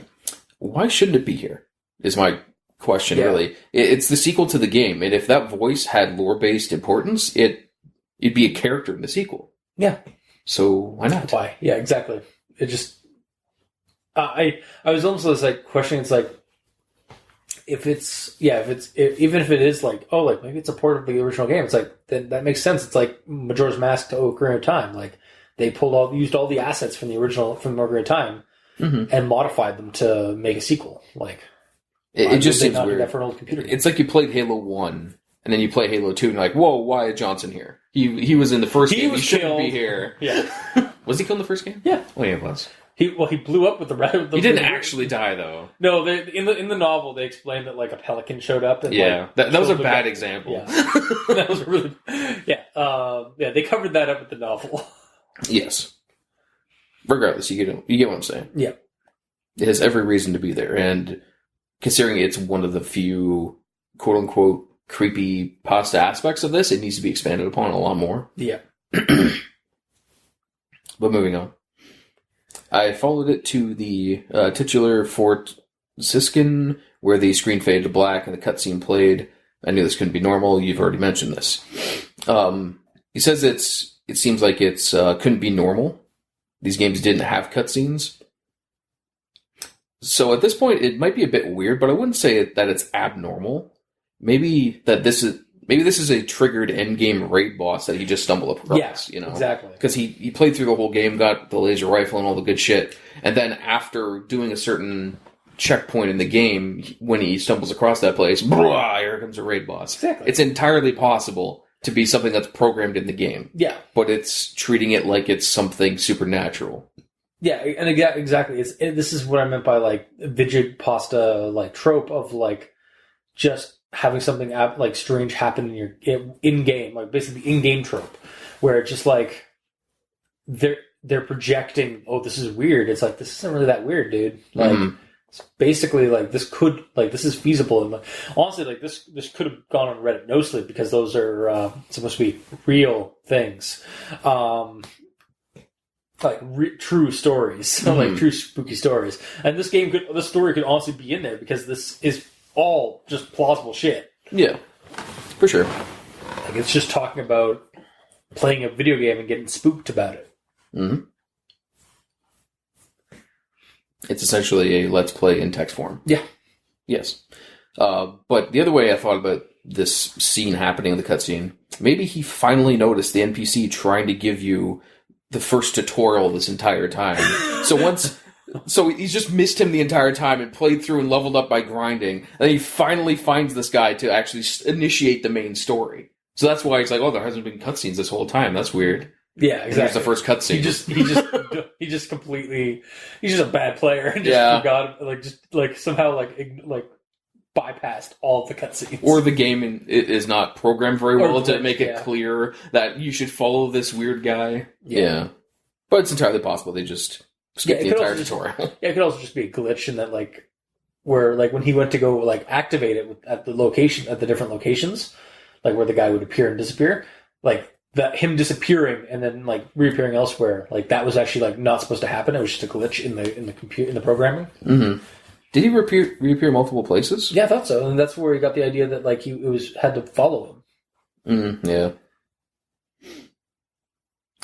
Why shouldn't it be here? Is my question, Yeah. really. It's the sequel to the game, and if that voice had lore-based importance, it'd be a character in the sequel. Yeah. So why not? Why? Yeah, exactly. It just... I was almost just like questioning, it's like, even if it is like, oh, like maybe it's a port of the original game, it's like, then that makes sense. It's like Majora's Mask to Ocarina of Time. Like, they used all the assets from the Ocarina of Time, and modified them to make a sequel. Like, It just they seems not do weird. that for an old computer game? It's like you played Halo 1, and then you play Halo 2, and you're like, whoa, why is Johnson here? He was in the first game. He shouldn't killed. be here. Yeah. Was he killed in the first game? Yeah. Oh, yeah, it was. He blew up with the red. He didn't actually die, though. No, in the novel they explained that like a pelican showed up. And, Yeah, like, that was a killed the bad guy. example. Yeah, that was really yeah. They covered that up with the novel. Yes. Regardless, you get what I'm saying. Yeah, It has every reason to be there, and considering it's one of the few quote unquote creepy pasta aspects of this, it needs to be expanded upon a lot more. yeah. But moving on. I followed it to the titular Fort Siskin, where the screen faded to black and the cutscene played. I knew this couldn't be normal. You've already mentioned this. He says it seems like it's couldn't be normal. These games didn't have cutscenes. So at this point, it might be a bit weird, but I wouldn't say that it's abnormal. Maybe this is a triggered endgame raid boss that he just stumbled across. Yeah, exactly. Because he played through the whole game, got the laser rifle and all the good shit, and then after doing a certain checkpoint in the game, when he stumbles across that place, brah, here comes a raid boss. Exactly. It's entirely possible to be something that's programmed in the game. Yeah, But it's treating it like it's something supernatural. yeah, and exactly. This is what I meant by like Vigid pasta like trope of like just having something like strange happen in game, like basically in game trope, where it's just like they're projecting, oh, this is weird. It's like, this isn't really that weird, dude. Like it's basically like this is feasible, and like, honestly, like this could have gone on Reddit no sleep because those are supposed to be real things. Like true stories, like true spooky stories, and this story could honestly be in there because this is all just plausible shit. Yeah, for sure. Like it's just talking about playing a video game and getting spooked about it. Mm-hmm. It's essentially a let's play in text form. Yeah. Yes. But the other way I thought about this scene happening in the cutscene, maybe he finally noticed the NPC trying to give you the first tutorial this entire time. So he's just missed him the entire time and played through and leveled up by grinding. And then he finally finds this guy to actually initiate the main story. So that's why he's like, oh, there hasn't been cutscenes this whole time. That's weird. Yeah, And here's the exactly. first cutscene. He just completely, he's just a bad player and just forgot, like somehow like bypassed all of the cutscenes. Or the game is not programmed very well to make it yeah. clear that you should follow this weird guy. Yeah. But it's entirely possible they just skip the entire tutorial. Yeah, it could also just be a glitch in that, like, where, like, when he went to go, like, activate it at the different locations, like, where the guy would appear and disappear, like, that him disappearing and then, like, reappearing elsewhere, like, that was actually, like, not supposed to happen. It was just a glitch in the programming. Mm-hmm. Did he reappear multiple places? Yeah, I thought so. And that's where he got the idea that, like, had to follow him. Yeah.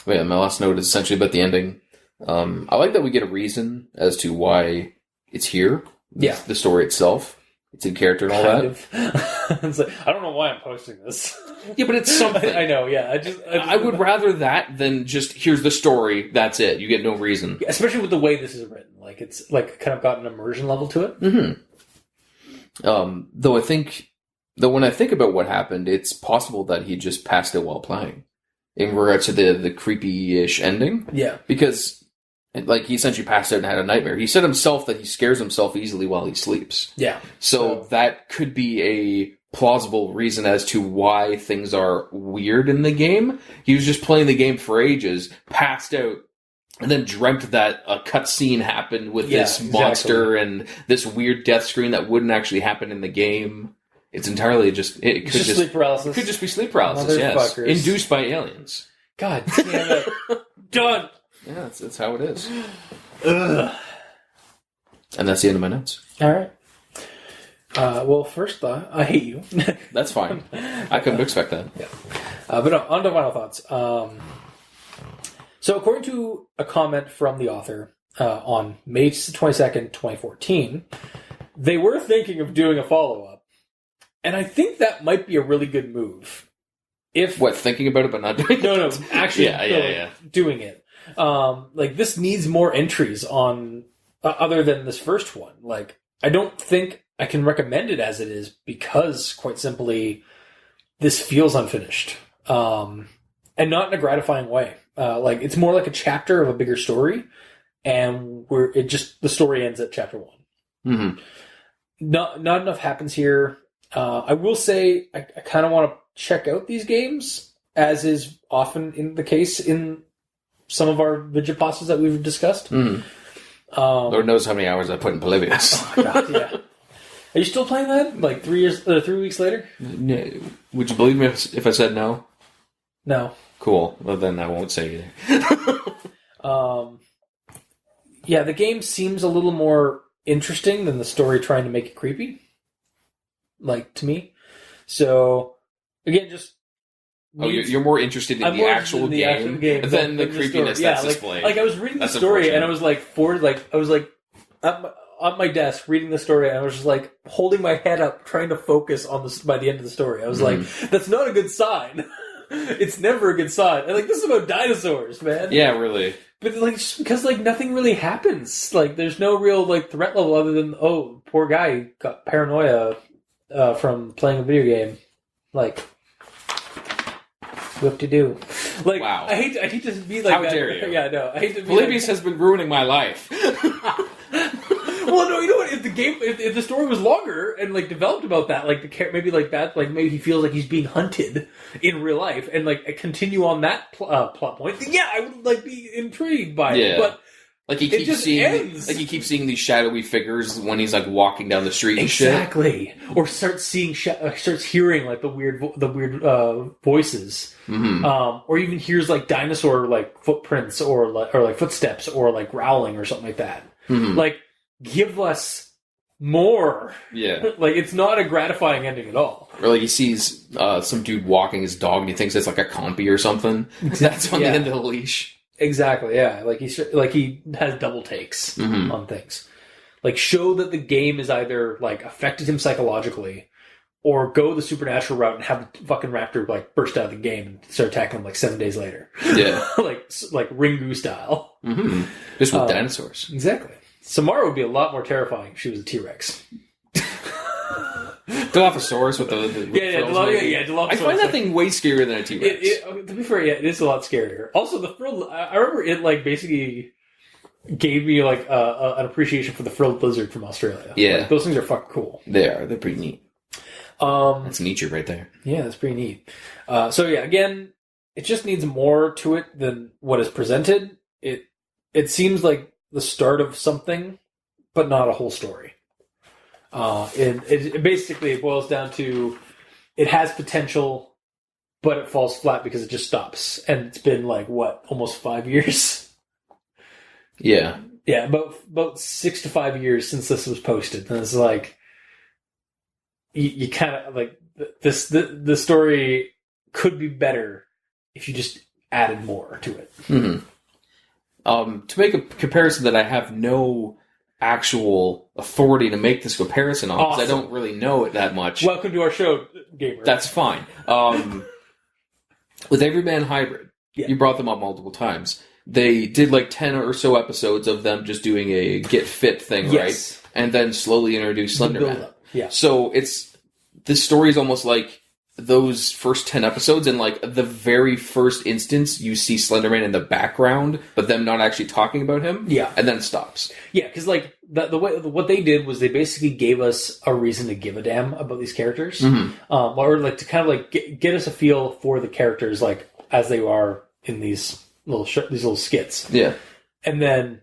But yeah, my last note is essentially about the ending. I like that we get a reason as to why it's here. Yeah. The story itself. It's in character and all that. It's like, I don't know why I'm posting this. Yeah, but it's something. I know, yeah. I would rather that than just, here's the story, that's it. You get no reason. Yeah, especially with the way this is written. Like, it's like kind of got an immersion level to it. Mm-hmm. Though when I think about what happened, it's possible that he just passed it while playing. In regards to the creepy-ish ending. Yeah. Because, like, he essentially passed out and had a nightmare. He said himself that he scares himself easily while he sleeps. Yeah. So that could be a plausible reason as to why things are weird in the game. He was just playing the game for ages, passed out, and then dreamt that a cutscene happened with this monster and this weird death screen that wouldn't actually happen in the game. It's entirely just... It could just sleep paralysis. It could just be sleep paralysis, yes. Induced by aliens. God damn it. Done! Yeah, that's how it is. Ugh. And that's the end of my notes. All right. Well, first, I hate you. That's fine. I couldn't expect that. Yeah. But no, on to final thoughts. So according to a comment from the author on May 22nd, 2014, they were thinking of doing a follow-up. And I think that might be a really good move. Thinking about it but not doing it? No, actually doing it. Like, this needs more entries on, other than this first one. Like, I don't think I can recommend it as it is because, quite simply, this feels unfinished. And not in a gratifying way. Like, it's more like a chapter of a bigger story, and the story ends at chapter 1. Mm-hmm. Not enough happens here. I will say I kind of want to check out these games, as is often in the case in some of our Vigipastas that we've discussed. Mm. Lord knows how many hours I put in Polybius. Oh my god, yeah. Are you still playing that? Like 3 weeks later? No. Would you believe me if I said no? No. Cool. Well, then I won't say either. Yeah, the game seems a little more interesting than the story trying to make it creepy. Like, to me. So, again, just... you're more interested in the actual game than the creepiness that's displayed. Like, I was reading the story, and I was like, on my desk reading the story, and I was just like holding my head up, trying to focus on this by the end of the story. I was like, that's not a good sign. It's never a good sign. And, like, this is about dinosaurs, man. Yeah, really. But, like, just because, like, nothing really happens. Like, there's no real, like, threat level other than, oh, poor guy got paranoia from playing a video game. Like, whoop-de-doo. Like, wow. I hate to be like how that. How dare you? Yeah, no. I hate to be Polybius has been ruining my life. Well, no, you know what? If the story was longer and, like, developed about that, like, maybe he feels like he's being hunted in real life, and, like, continue on that plot point, then yeah, I would, like, be intrigued by it. But like, he keeps seeing these shadowy figures when he's, like, walking down the street and exactly. Or starts hearing, like, the weird voices. Mm-hmm. Or even hears, like, dinosaur, like, footprints or like footsteps or, like, growling or something like that. Mm-hmm. Like, give us more. Yeah. Like, it's not a gratifying ending at all. Or, like, he sees some dude walking his dog and he thinks it's, like, a compy or something. That's on the end of the leash. Exactly, yeah. Like, he has double takes on things. Like, show that the game is either, like, affected him psychologically, or go the supernatural route and have the fucking raptor, like, burst out of the game and start attacking him, like, 7 days later. Yeah. like Ringu style. Mm-hmm. Just with dinosaurs. Exactly. Samara would be a lot more terrifying if she was a T-Rex. Dilophosaurus with the Dilophosaurus. I find that thing way scarier than a T-Rex. To be fair, it is a lot scarier. Also, the frilled. I remember it like basically gave me like an appreciation for the frilled lizard from Australia. Yeah, like, those things are fucking cool. They are. They're pretty neat. That's nature right there. Yeah, that's pretty neat. So yeah, again, it just needs more to it than what is presented. It seems like the start of something, but not a whole story. It basically boils down to it has potential, but it falls flat because it just stops. And it's been like what, almost 5 years? Yeah. Yeah, about 6 to 5 years since this was posted. And it's like you kind of like the story could be better if you just added more to it. Mm-hmm. To make a comparison that I have no actual authority to make this comparison on, because I don't really know it that much. Welcome to our show, gamer. That's fine. With Everyman Hybrid, you brought them up multiple times. They did like 10 or so episodes of them just doing a get fit thing, right? And then slowly introduce Slenderman. Yeah. So this story is almost like those first 10 episodes, and like the very first instance you see Slenderman in the background, but them not actually talking about him. Yeah. And then it stops. Yeah, because like the way what they did was they basically gave us a reason to give a damn about these characters, or like to kind of like get us a feel for the characters like as they are in these little skits. Yeah. And then,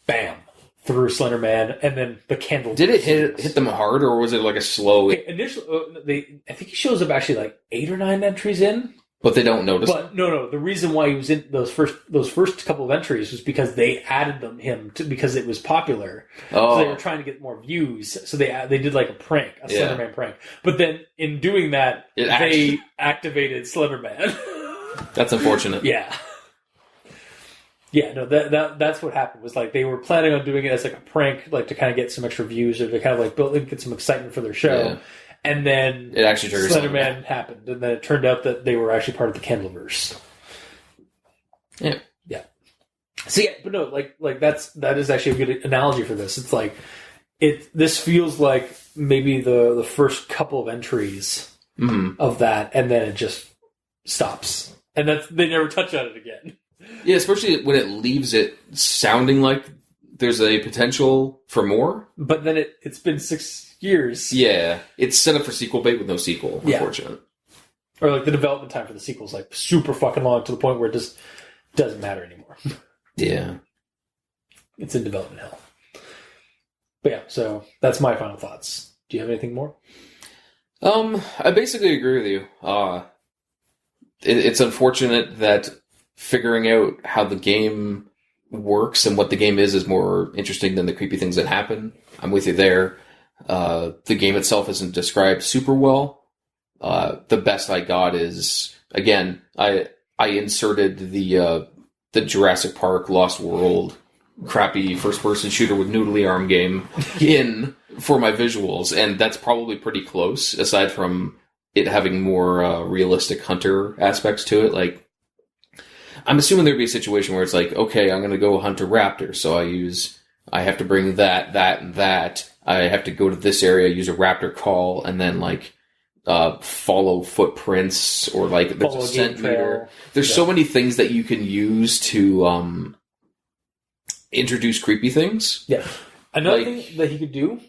bam. Through Slenderman, and then the candle. Did it hit them hard, or was it like a slow? Okay, initially, I think he shows up actually like 8 or 9 entries in, but they don't notice. But no, the reason why he was in those first couple of entries was because they added him because it was popular. So they were trying to get more views. So they did like a prank, a Slenderman prank. But then in doing that, they activated Slenderman. That's unfortunate. Yeah. Yeah, no, that's what happened. Was like they were planning on doing it as like a prank, like to kind of get some extra views or to kind of like get some excitement for their show. And then it actually triggered Slenderman happened, and then it turned out that they were actually part of the Candleverse. Yeah. So yeah, but no, like that is actually a good analogy for this. It's like this feels like maybe the first couple of entries of that, and then it just stops, and they never touch on it again. Yeah, especially when it leaves it sounding like there's a potential for more. But then it's been 6 years. Yeah, it's set up for sequel bait with no sequel, unfortunately. Or like the development time for the sequel's like super fucking long to the point where it just doesn't matter anymore. Yeah. It's in development hell. But yeah, so that's my final thoughts. Do you have anything more? I basically agree with you. It's unfortunate that figuring out how the game works and what the game is more interesting than the creepy things that happen. I'm with you there. The game itself isn't described super well. The best I got is, again, I inserted the Jurassic Park Lost World crappy first-person shooter with noodly arm game in for my visuals, and that's probably pretty close, aside from it having more realistic hunter aspects to it. Like, I'm assuming there'd be a situation where it's like, okay, I'm going to go hunt a raptor, so I have to bring that, and that. I have to go to this area, use a raptor call, and then, like, follow footprints, or, like, there's a scent meter. There's so many things that you can use to introduce creepy things. Yeah. Another thing that he could do,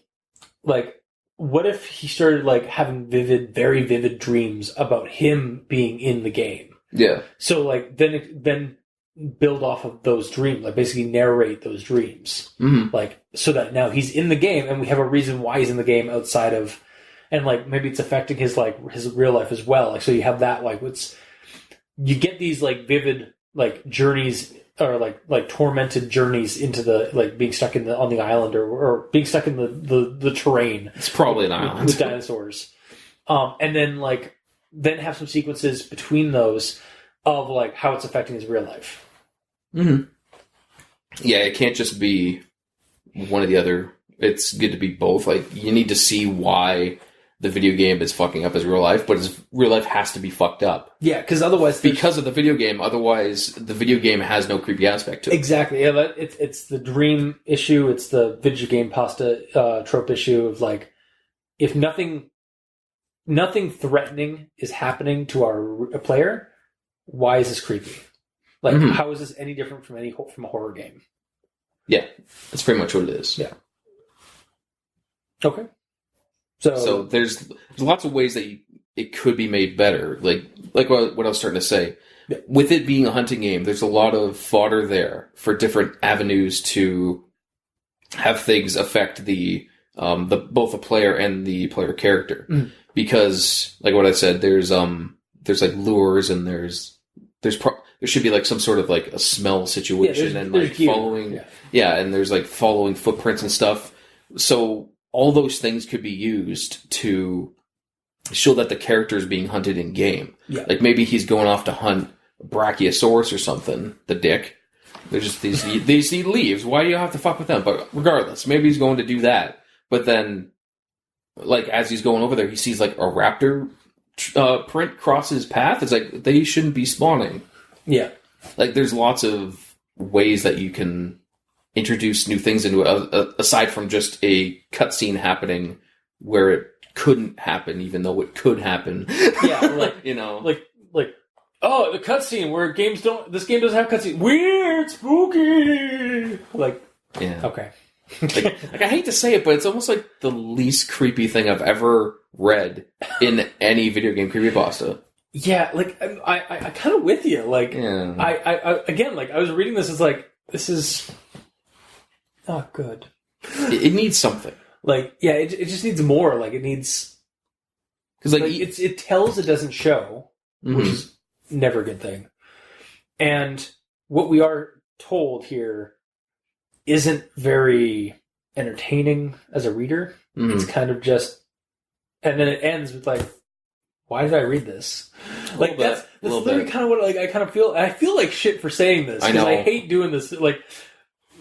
like, what if he started, like, having very vivid dreams about him being in the game? Yeah. So, like, then build off of those dreams, like, basically narrate those dreams. Mm-hmm. Like, so that now he's in the game, and we have a reason why he's in the game outside of, and, like, maybe it's affecting his real life as well. Like, so you have that, like, you get these, like, vivid, like, journeys, or, like tormented journeys into the, like, being stuck on the island, or being stuck in the terrain. It's probably an island. With dinosaurs. And then, like, then have some sequences between those of, like, how it's affecting his real life. Mm-hmm. Yeah, it can't just be one or the other. It's good to be both. Like, you need to see why the video game is fucking up his real life, but his real life has to be fucked up. Yeah, because otherwise... Because of the video game, otherwise the video game has no creepy aspect to it. Exactly. Yeah, it's the dream issue, it's the video game pasta trope issue of, like, if nothing threatening is happening to our player, why is this creepy? Like, how is this any different from a horror game? Yeah, that's pretty much what it is. Yeah. Okay. So there's lots of ways that it could be made better. Like what I was starting to say. Yeah. With it being a hunting game, there's a lot of fodder there for different avenues to have things affect the both the player and the player character. Because, like what I said, there's like lures and there should be like some sort of like a smell situation and like following, and there's like following footprints and stuff. So all those things could be used to show that the character is being hunted in game. Yeah. Like maybe he's going off to hunt Brachiosaurus or something. The dick. They're just these leaves. Why do you have to fuck with them? But regardless, maybe he's going to do that. But then, like as he's going over there, he sees like a raptor print cross his path. It's like they shouldn't be spawning. Yeah. Like there's lots of ways that you can introduce new things into it, aside from just a cutscene happening where it couldn't happen, even though it could happen. Yeah, like like oh, the cutscene where this game doesn't have cutscene. Weird, spooky. Like, yeah, okay. like I hate to say it, but it's almost like the least creepy thing I've ever read in any video game creepypasta. Yeah, like I kind of with you. Like, yeah. I again, like I was reading this, it's like this is not good. It needs something. Like, yeah, it just needs more. Like, it needs because like it tells, it doesn't show, which is never a good thing. And what we are told here isn't very entertaining as a reader. It's kind of just, and then it ends with like, why did I read this? Like that's literally kind of what I kind of feel. I feel like shit for saying this because I hate doing this like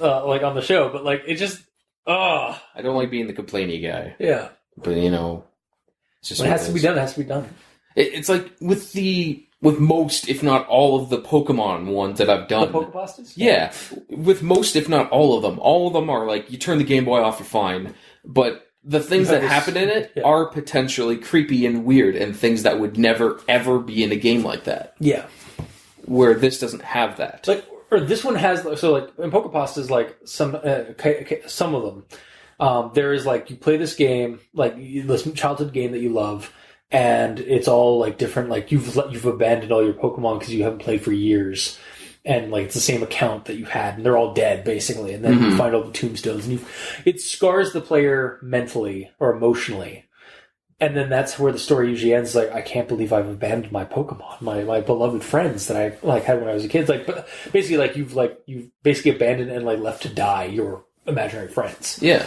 on the show, but like it just I don't like being the complainy guy. Yeah, but it's just when it has to be done. It has to be done. It's like with most, if not all, of the Pokemon ones that I've done. The Pokepastas? Yeah, with most, if not all of them are like you turn the Game Boy off, you're fine, but the things that happen in it are potentially creepy and weird and things that would never, ever be in a game like that. Yeah. Where this doesn't have that. Like, or this one has, so like, in Pokepastas, like, some of them, there is like, you play this game, like, this childhood game that you love, and it's all like different, like, you've abandoned all your Pokemon because you haven't played for years. And like it's the same account that you had, and they're all dead basically. And then you find all the tombstones, and it scars the player mentally or emotionally. And then that's where the story usually ends. Like, I can't believe I've abandoned my Pokemon, my beloved friends that I like had when I was a kid. Like, but basically, you've basically abandoned and like left to die your imaginary friends. Yeah.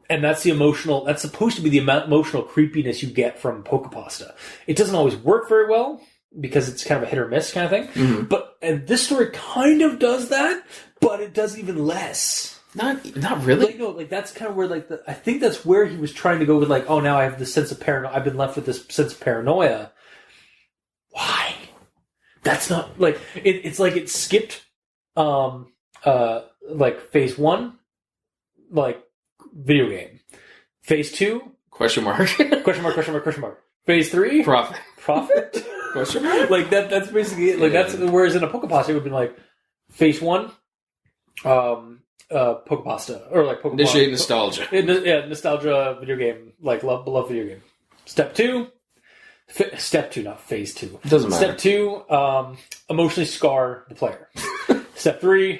And that's the emotional. That's supposed to be the emotional creepiness you get from Pokepasta. It doesn't always work very well, because it's kind of a hit or miss kind of thing. And this story kind of does that, but it does even less. Not really. Like, no, like that's kind of where like I think that's where he was trying to go with like, oh, now I have this sense of paranoia. I've been left with this sense of paranoia. Why? That's not like it's like it skipped like phase 1, like video game. Phase 2, question mark. Phase 3, profit. Like that's basically it. Like that's whereas in a Pokepasta it would be like phase 1, Pokepasta or like Pokemon. Initiate nostalgia. Nostalgia video game, like beloved video game. Step 2, not phase 2. It doesn't matter. Step 2, emotionally scar the player. Step 3,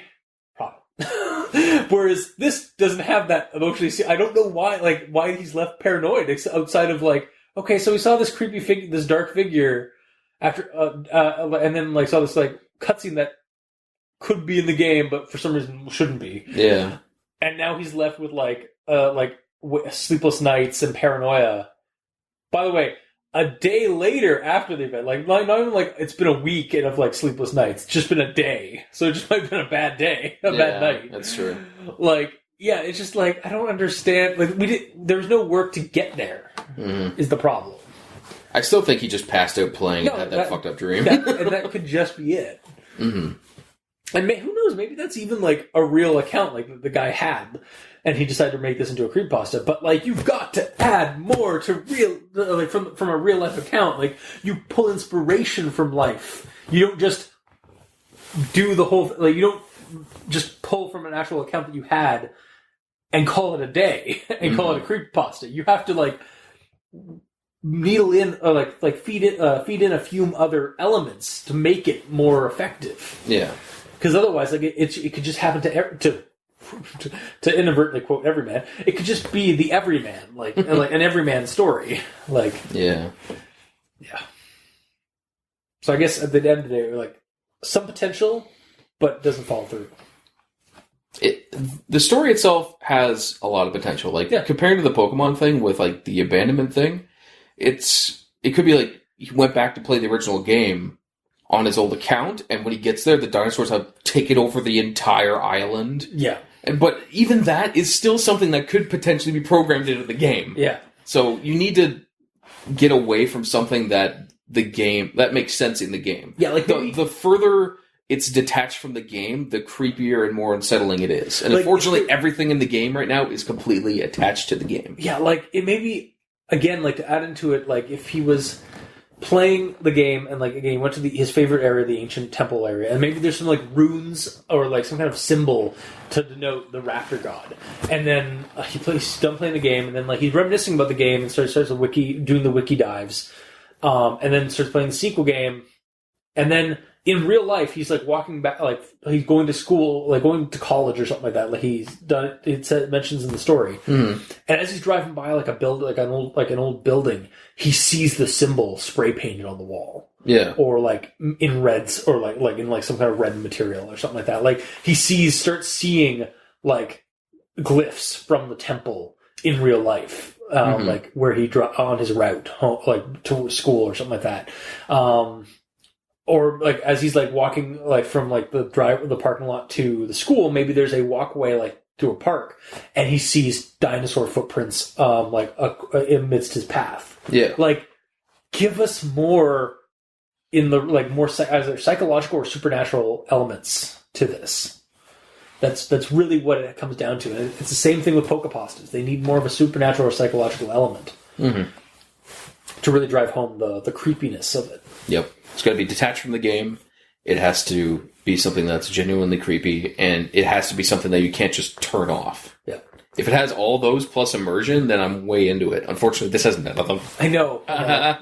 profit. Whereas this doesn't have that emotionally. I don't know why he's left paranoid outside of like, okay, so we saw this creepy figure, this dark figure. After and then like saw this like cutscene that could be in the game, but for some reason shouldn't be. Yeah. And now he's left with like sleepless nights and paranoia. By the way, a day later after the event, like not even like it's been a week and of like sleepless nights, it's just been a day. So it just might have been a bad day, bad night. That's true. Like, yeah, it's just like I don't understand. Like there was no work to get there. Is the problem. I still think he just passed out playing and had that fucked up dream. And that could just be it. And who knows, maybe that's even, like, a real account, like, the guy had, and he decided to make this into a creepypasta. But, like, you've got to add more to like, from a real-life account. Like, you pull inspiration from life. You don't just do the whole... Like, you don't just pull from an actual account that you had and call it a day, and call it a creepypasta. You have to, like, needle in, or, like feed in a few other elements to make it more effective. Yeah. Because otherwise, like it could just happen to inadvertently quote everyman. It could just be the everyman, like an everyman story, like yeah. So I guess at the end of the day, like some potential, but doesn't follow through. The story itself has a lot of potential. Like compared to the Pokemon thing with like the abandonment thing, it could be like he went back to play the original game on his old account, and when he gets there, the dinosaurs have taken over the entire island. Yeah. But even that is still something that could potentially be programmed into the game. Yeah. So you need to get away from something that makes sense in the game. Yeah, like the further it's detached from the game, the creepier and more unsettling it is. And like, unfortunately, everything in the game right now is completely attached to the game. Yeah, like it may be, again, like to add into it, like if he was playing the game and like again he went to his favorite area, the ancient temple area, and maybe there's some like runes or like some kind of symbol to denote the raptor god, and then he's done playing the game, and then like he's reminiscing about the game and starts doing the wiki dives, and then starts playing the sequel game, and then in real life he's like walking back, like he's going to school, like going to college or something like that, like he's done it mentions in the story. And as he's driving by like an old building, he sees the symbol spray painted on the wall, or like in reds, or like in like some kind of red material or something like that. Like he starts seeing like glyphs from the temple in real life, like where he on his route home, like to school or something like that. Or like as he's like walking like from like the parking lot to the school, maybe there's a walkway like to a park, and he sees dinosaur footprints amidst his path. Yeah, like give us more in the like more either psychological or supernatural elements to this. That's really what it comes down to. And it's the same thing with Pokepastas. They need more of a supernatural or psychological element to really drive home the creepiness of it. Yep. It's got to be detached from the game. It has to be something that's genuinely creepy, and it has to be something that you can't just turn off. Yeah. If it has all those plus immersion, then I'm way into it. Unfortunately, this has none of them. I know.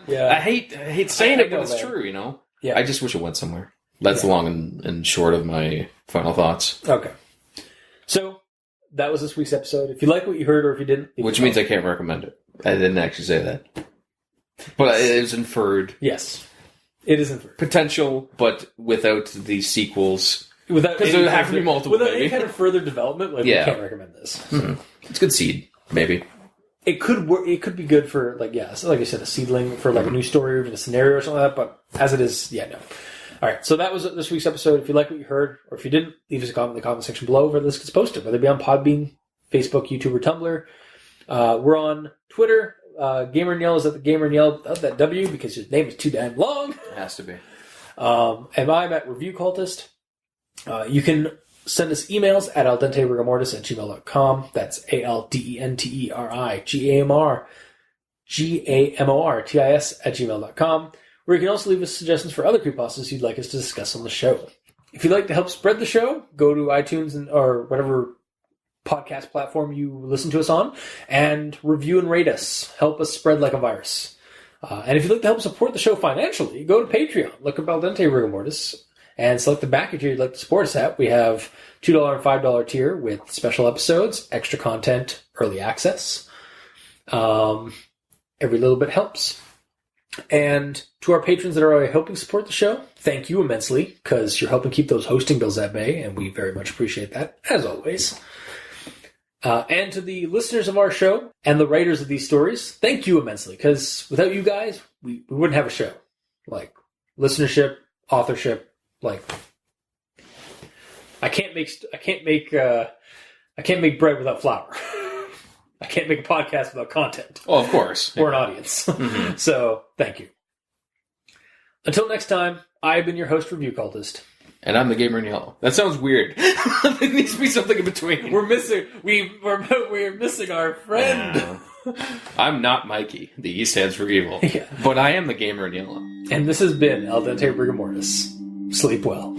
Yeah. I hate saying it, but it's true, you know? Yeah. I just wish it went somewhere. That's the long and short of my final thoughts. Okay. So, that was this week's episode. If you like what you heard, or if you didn't... Which means I can't recommend it. I didn't actually say that. But it was inferred. Yes. It is inferred. Potential, but without the sequels. Because there have to be multiple, without any kind of further development, like we can't recommend this. So. It's a good seed, maybe. It could work. It could be good for, like, so like I said, a seedling for like a new story or even a scenario or something like that, but as it is, no. Alright, so that was this week's episode. If you like what you heard, or if you didn't, leave us a comment in the comment section below where this gets posted, whether it be on Podbean, Facebook, YouTube, or Tumblr. We're on Twitter. Gamer Neil is at the Gamer Neil without that W because his name is too damn long. It has to be. And I'm at Review Cultist. You can send us emails at aldenterigamortis@gmail.com. That's ALDENTERIGAMORTIS@gmail.com. Where you can also leave us suggestions for other creepypastas you'd like us to discuss on the show. If you'd like to help spread the show, go to iTunes or whatever podcast platform you listen to us on, and review and rate us. Help us spread like a virus. And if you'd like to help support the show financially, go to Patreon. Look up Al Dente Rigamortis and select the backer tier you'd like to support us at. We have $2 and $5 tier with special episodes, extra content, early access. Every little bit helps. And to our patrons that are already helping support the show, thank you immensely, because you're helping keep those hosting bills at bay, and we very much appreciate that, as always. And to the listeners of our show and the writers of these stories, thank you immensely, because without you guys, we wouldn't have a show. Like, listenership, authorship, like, I can't make bread without flour. I can't make a podcast without content. Oh, of course. Or an audience. So, thank you. Until next time, I've been your host, Review Cultist. And I'm the gamer in yellow. That sounds weird. There needs to be something in between. We're missing our friend. I'm not Mikey. The E stands for evil. Yeah. But I am the gamer in yellow. And this has been El Dente Rigamortis. Sleep well.